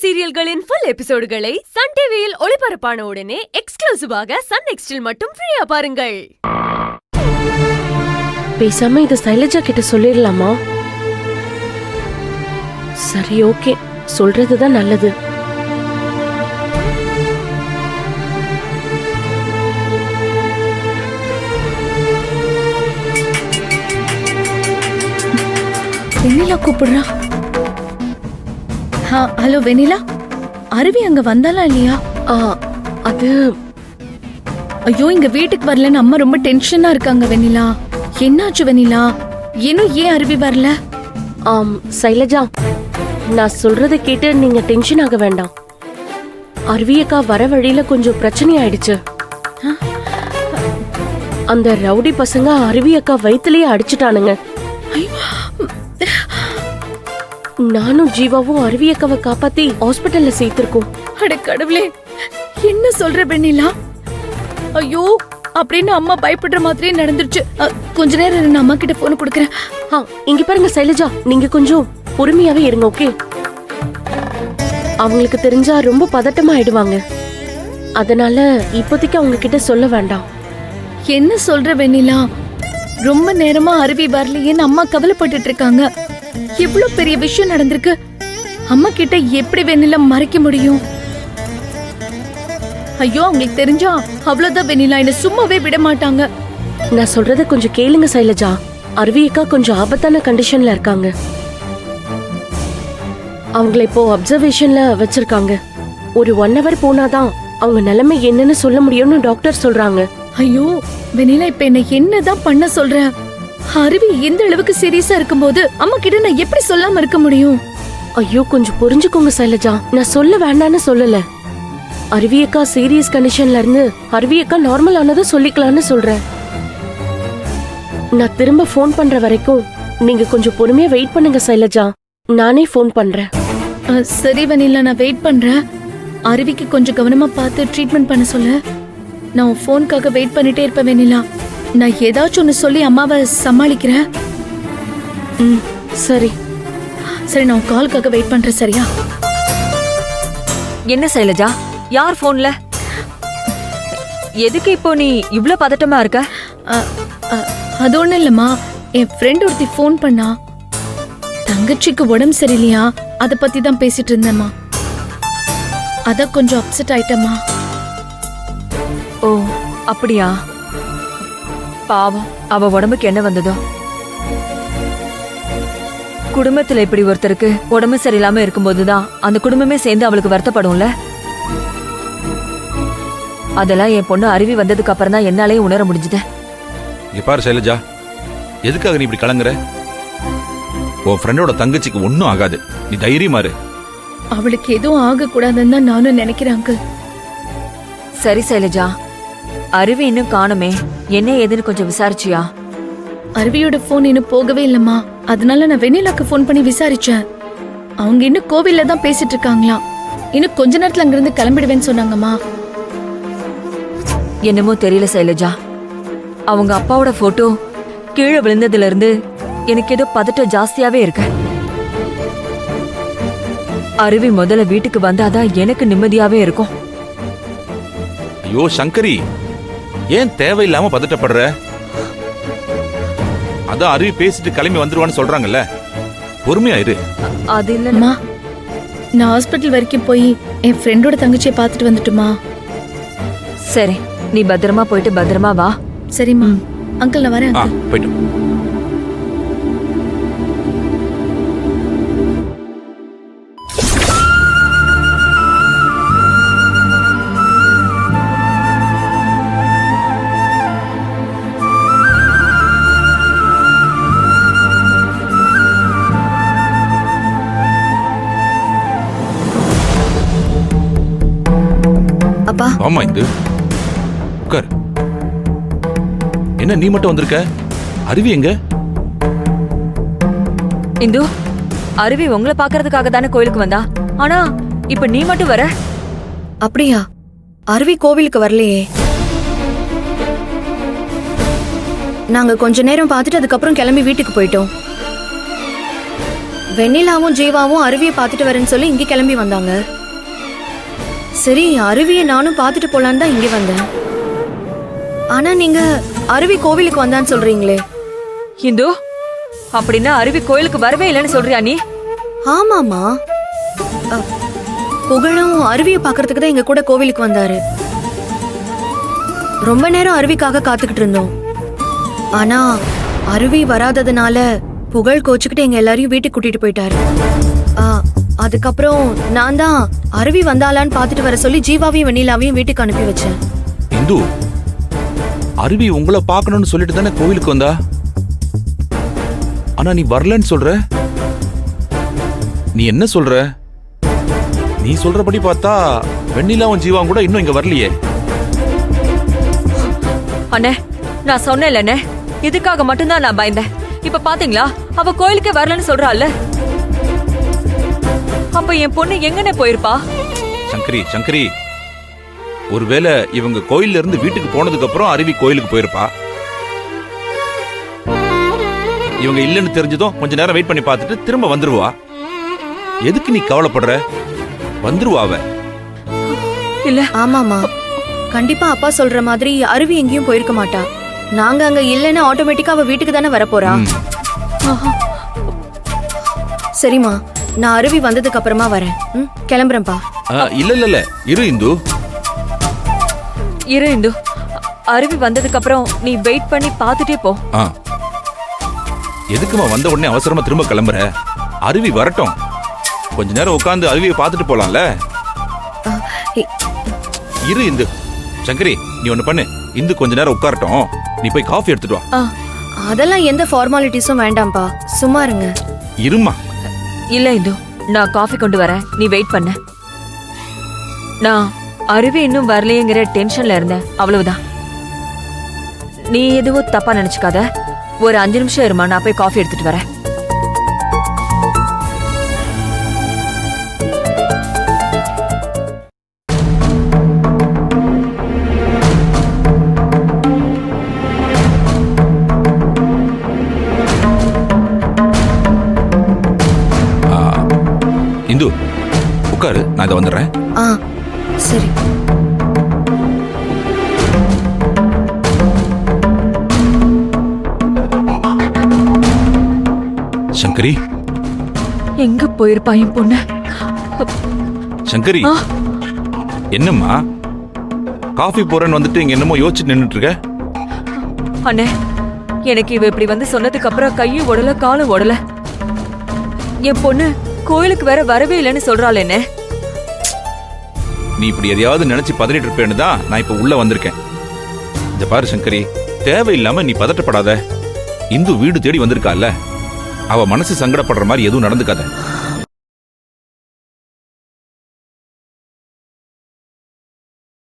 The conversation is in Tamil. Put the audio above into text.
சீரியல்களின் ஃபுல் எபிசோடுகளை சன் டிவியில் ஒளிபரப்பான உடனே எக்ஸ்க்ளூசிவாக சன் நெக்ஸ்டில் மட்டும் ஃப்ரீயா பாருங்கள். பேசாம இத சைலஜா கிட்ட சொல்லிடலாமா? சரி, ஓகே, சொல்றதுதான் நல்லது. வெண்ணிலா கூப்பிடுறா. ஹலோ வெண்ணிலா, அருவி அங்க வந்தாலா இல்லையா? அது ஐயோ, இங்க வீட்டுக்கு வரலன்னு அம்மா ரொம்ப டென்ஷனா இருக்காங்க. வெண்ணிலா, என்னாச்சு வெண்ணிலா? இன்னும் ஏன் அருவி வரல? சைலஜா, நான் சொல்றதை கேட்டு நீங்க டென்ஷன் ஆக வேண்டாம். அருவியக்கா வர வழியில கொஞ்சம் பிரச்சனை ஆயிடுச்சு. அந்த ரவுடி பசங்க அருவியக்கா வயிற்றுலயே அடிச்சுட்டானுங்க. நானும் ஜீவாவும் அருவியக்காவை காப்பாத்தி ஹாஸ்பிட்டல்ல சேர்த்திருக்கோம். அட கடவுளே, என்ன சொல்ற வெண்ணிலா? ஐயோ, அப்படின்னு அம்மா பயப்படுற மாதிரியே நடந்துருச்சு. கொஞ்ச நேரம் நான் அம்மா கிட்ட போன் கொடுக்கறேன். இங்க பாருங்க சைலஜா, நீங்க கொஞ்சம் பொறுமையாவே இருங்க, ஓகே? அவங்களுக்கு தெரிஞ்சா ரொம்ப பதட்டமா ஆயிடுவாங்க. அதனால இப்போதைக்கு அவங்க கிட்ட சொல்ல வேண்டாம். என்ன சொல்ற வெண்ணிலா? ரொம்ப நேரமா அருவி வரலையேன்னு அம்மா கவலைப்பட்டுட்டு இருக்காங்க. இவ்வளவு பெரிய விஷயம் நடந்திருக்கு. அம்மா கிட்ட எப்படி வெண்ணிலா மறைக்க முடியும்? ஐயோ, அவங்களுக்கு தெரிஞ்சா அவ்வளவுதான் வெண்ணிலா, என்ன சும்மாவே விட மாட்டாங்க. நான் சொல்றத கொஞ்சம் கேளுங்க சைலஜா. அருவியக்கா கொஞ்சம் ஆபத்தான கண்டிஷன்ல இருக்காங்க. அவங்கள இப்போ அப்சர்வேஷன்ல வச்சிருக்காங்க. ஒரு 1 hour போனாதான் அவங்க நிலைமை என்னன்னு சொல்ல முடியும்னு டாக்டர் சொல்றாங்க. ஐயோ வெண்ணிலா, இப்ப என்ன என்னதான் பண்ண சொல்ற? அருவி எந்த அளவுக்கு சீரியஸா இருக்கும்போது அம்மா கிட்ட நான் எப்படி சொல்லாம இருக்க முடியும்? ஐயோ, கொஞ்சம் புரிஞ்சுக்கோங்க சைலஜா. நான் சொல்ல வேண்டான்னு சொல்லல. அருவியக்கா சீரியஸ் கண்டிஷன்ல இருந்து அருவியக்கா நார்மல் ஆனதை சொல்லிக்கலாம்னு சொல்றேன். நான் திரும்ப போன் பண்ற வரைக்கும் நீங்க கொஞ்சம் பொறுமையா வெயிட் பண்ணுங்க சைலஜா. நானே போன் பண்றேன். சரி வெண்ணிலா, நான் வெயிட் பண்றேன். அருவிக்கு கொஞ்சம் கவனமா பார்த்து ட்ரீட்மெண்ட் பண்ண சொல்லு. நான் போனுக்காக வெயிட் பண்ணிட்டே இருப்பேன் வெண்ணிலா. நான் ஏதாச்சும் ஒன்னு சொல்லி அம்மாவை சமாளிக்கிறேன். சரி சரி, நான் காலுக்காக வெயிட் பண்றேன். சரியா? என்ன சைலஜா, யார் போன்ல? எதுக்கு இப்போ நீ இவ்ளோ பதட்டமா இருக்க? அது ஒண்ணும் இல்லம்மா, என் ஃப்ரெண்ட் ஒருத்தி போன் பண்ணா. தங்கச்சிக்கு உடம்பு சரியில்லையா, அத பத்தி தான் பேசிட்டு இருந்தேம்மா. அத கொஞ்சம் அப்செட் ஆயிட்டம்மா. ஓ அப்படியா? பாவம், அவ உடம்புக்கு என்ன வந்ததோ. குடும்பத்துல இப்படி ஒருத்தருக்கு உடம்பு சரியில்லாம இருக்கும்போதுதான் அந்த குடும்பமே சேர்ந்து அவளுக்கு வருத்தப்படும்ல. அதெல்லாம் என் பொண்ணு அருவி வந்ததுக்கு அப்புறம் தான் என்னாலே உணர முடிஞ்சது. இங்க பாரு சைலஜா, எதுக்காக நீ இப்படி கலங்குற? உன் ஃப்ரெண்டோட தங்கச்சிக்கு ஒன்னும் ஆகாது, நீ தைரியமா இரு. அவளுக்கு எதுவும் ஆக கூடாதுன்னு தான் நானும் நினைக்கிறேன் அங்கிள். சரி சைலஜா, அருவி இன்னும் காணுமே, என்ன ஏதுன்னு கொஞ்சம் விசாரிச்சியா? அருவியோட போன் இன்னும் போகவே இல்லம்மா. அதனால நான் வெண்ணிலாக்கு போன் பண்ணி விசாரிச்சேன். அவங்க இன்னும் கோவில்ல தான் பேசிட்டு இருக்காங்களாம். இன்னும் கொஞ்ச நேரத்துல அங்கிருந்து கிளம்பிடுவேன்னு சொன்னாங்கம்மா. என்னமோ தெரியல சைலஜா, அவங்க அப்பாவோட போட்டோ கீழே விழுந்ததுல இருந்து எனக்கு ஏதோ பதட்டம் ஜாஸ்தியாவே இருக்கு. அருவி முதல்ல வீட்டுக்கு வந்தாதான் எனக்கு நிம்மதியாவே இருக்கும். ஐயோ சங்கரி, ஏன் தேவையில்லாம பதட்டப்படுற? அதான் அருவி பேசிட்டு கிளம்பி வந்துருவான்னு சொல்றாங்கல்ல, பொறுமையா இரு. அது இல்லம்மா, நான் ஹாஸ்பிட்டல் வரைக்கும் போய் என் ஃப்ரெண்டோட தங்கச்சியை பார்த்துட்டு வந்துட்டுமா. சரி, நீ பத்திரமா போயிட்டு பத்திரமா வா. சரிம்மா. அங்கிள் நான் வரேன். போயிட்டு. அப்பா. ஆமா, இது உட்கார். என்ன நீ மட்டும் வந்திருக்க? அருவி எங்க? இந்து, அருவி உங்களை பாக்குறதுக்காக தானே கோயிலுக்கு வந்தா. ஆனா இப்ப நீ மட்டும் வர? அப்படியா? அருவி கோவிலுக்கு வரலையே. நாங்க கொஞ்ச நேரம் பார்த்துட்டு அதுக்கப்புறம் கிளம்பி வீட்டுக்கு போயிட்டோம். வெண்ணிலாவும் ஜீவாவும் அருவியை பார்த்துட்டு வரேன்னு சொல்லி இங்க கிளம்பி வந்தாங்க. சரி அருவியை நானும் பார்த்துட்டு போலான்னு தான் இங்க வந்தேன். ஆனா நீங்க அருவி கோவிலுக்கு வந்தான்னு சொல்றீங்களே? இந்து அப்படின்னா அருவி கோயிலுக்கு வரவே இல்லைன்னு சொல்றியா நீ? ஆமாமா, புகழும் அருவியை பார்க்கறதுக்கு தான் எங்க கூட கோவிலுக்கு வந்தாரு. ரொம்ப நேரம் அருவிக்காக காத்துக்கிட்டு இருந்தோம். ஆனா அருவி வராததுனால புகழ் கோச்சுக்கிட்டு எங்க எல்லாரையும் வீட்டுக்கு கூட்டிட்டு போயிட்டாரு. அதுக்கப்புறம் நான் தான் அருவி வந்தாலான்னு பார்த்துட்டு வர சொல்லி ஜீவாவையும் வெண்ணிலாவையும் வீட்டுக்கு அனுப்பி வச்சேன். இந்து, அருவி உங்களை பார்க்கணும்னு சொல்லிட்டு தானே கோவிலுக்கு வந்தா? ஆனா நீ வரலன்னு சொல்ற. நீ என்ன சொல்ற? நீ சொல்றபடி பார்த்தா வெண்ணிலாவும் ஜீவாவும் கூட இன்னும் இங்க வரலையே. அண்ணே, நான் சொன்னேன்ல இதுக்காக மட்டும்தான் நான் பயந்தேன். இப்ப பாத்தீங்களா, அவ கோயிலுக்கே வரலன்னு சொல்றாள். அப்ப என் பொண்ணு எங்கனே போயிருப்பா? சங்கரி, ஒருவேளை இவங்க கோயில்ல இருந்து வீட்டுக்கு போனதுக்கு அப்புறம் அருவி கோயிலுக்கு போயிருப்பா. இவங்க இல்லைன்னு தெரிஞ்சதும் கொஞ்ச நேரம் வெயிட் பண்ணி பார்த்துட்டு திரும்ப வந்துருவா. எதுக்கு நீ கவலைப்படுற? வந்துருவா அவ. இல்ல. ஆமாமா, கண்டிப்பா அப்பா சொல்ற மாதிரி அருவி எங்கேயும் போயிருக்க மாட்டா. நாங்க அங்க இல்லைன்னு ஆட்டோமேட்டிக்கா அவ வீட்டுக்கு தானே வரப்போறா. சரிம்மா, நான் அருவி வந்ததுக்கு அப்புறமா வரேன். கிளம்புறேன்ப்பா. இல்ல இரு இந்து. அருவி வந்ததுக்கு அப்புறம் நீ வெயிட் பண்ணி பார்த்துட்டே போ. எதுக்குமா வந்த உடனே அவசரமா திரும்ப கிளம்புற? அருவி வரட்டும், கொஞ்ச நேரம் உட்காந்து அருவியை பார்த்துட்டு போலாம்ல. இரு இந்து. சங்கரி, நீ ஒண்ணு பண்ணு. இந்து கொஞ்ச நேரம் உட்காரட்டும், நீ போய் காஃபி எடுத்துட்டு வா. அதெல்லாம் எந்த ஃபார்மாலிட்டிஸும் வேண்டாம்ப்பா, சும்மா இருங்க. இருமா. இல்ல இந்து, நான் காஃபி கொண்டு வரேன், நீ வெயிட் பண்ண. நான் அருவி இன்னும் வரலையேங்கிற டென்ஷன்ல இருந்தேன், அவ்வளவுதான். நீ எதுவும் தப்பா நினைச்சுக்காத. ஒரு 5 நிமிஷம் இருமா, நான் போய் காஃபி எடுத்துட்டு வரேன். இந்து, உட்காரு, நான் இதை வந்துடுறேன். சரி. சங்கரி, எங்க போயிருப்பா என் பொண்ணு? சங்கரி, என்னம்மா காஃபி போறேன்னு வந்துட்டு இங்க என்னமோ யோசிச்சு நின்னுட்டு இருக்க? அண்ணே, எனக்கு இவ இப்படி வந்து சொன்னதுக்கு அப்புறம் கையும் ஓடல காலும் ஓடல. என் பொண்ணு கோயிலுக்கு வேற வரவே இல்லைன்னு சொல்றாள். என்ன நீ இப்படி எதையாவது நினைச்சு பதறிட்டு இருப்பேன்னு தான் நான் இப்ப உள்ள வந்திருக்கேன். இந்த பாரு சங்கரி, தேவையில்லாம நீ பதட்டப்படாத. இந்து வீடு தேடி வந்திருக்கால, அவ மனசு சங்கடப்படுற மாதிரி எதுவும் நடந்துக்காத.